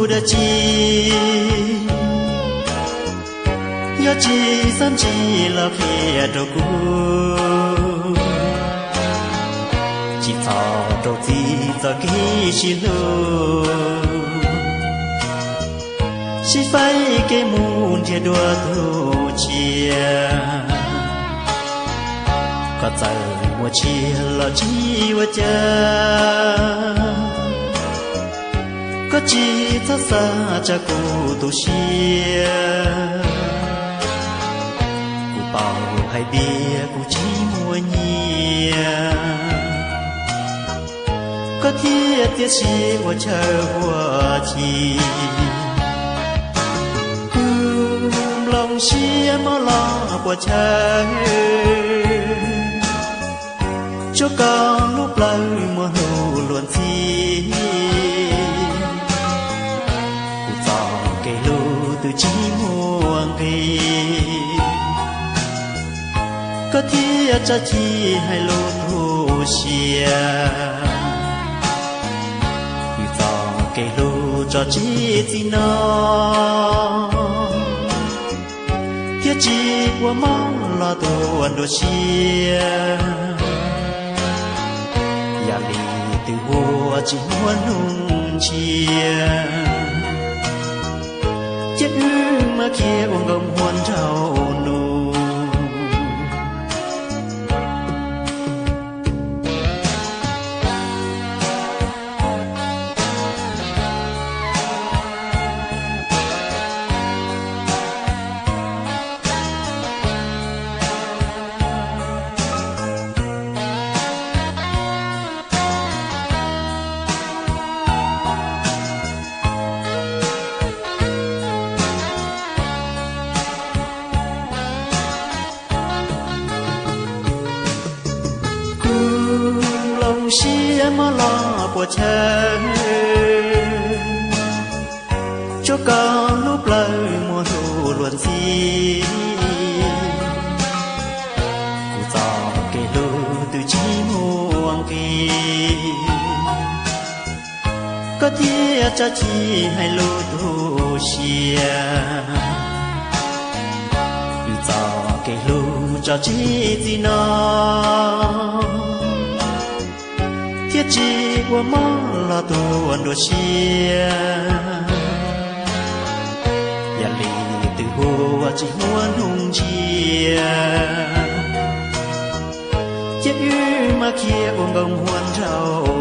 的记，要记三记了撇着过，记草都记着给西路，西飞给木铁多头切，ก็ใจว่าเชียร์จีว่าเจอก็จีทัศจะกูตุเชียกูเป่าให้เบียกูจีมัวเนียก็เทียเตียชีว่าเชอหัวชีกูลองเชียมาลอกว่าเชcho con lúc lâu mùa hồ luồn chi cụ gió cây lù từ chi muôn kỳ có thiết cho chi hay lù thu xìa cụ gió cây lù cho chi chi nó thiết chi qua mong lo tuần đồ xìaอย่าลีตือหัวจิหัวนุ่งเชียเจ็บอื้อมาเคียองกำหวนเจ้าหนูเชียมาลอปวดเชยเจ้าก็ลูกเลยมัวหูล้วนสีกูจอเกลูตุจีมัวกีก็เทียจะชีให้ลูตูเชียกูจอเกลูจะชีจีนอthiết chi qua mó là tuần đua chiaอย่าลีtừหัวchỉ muốn hung chia chết ư mà kia ôm gồng huân trâu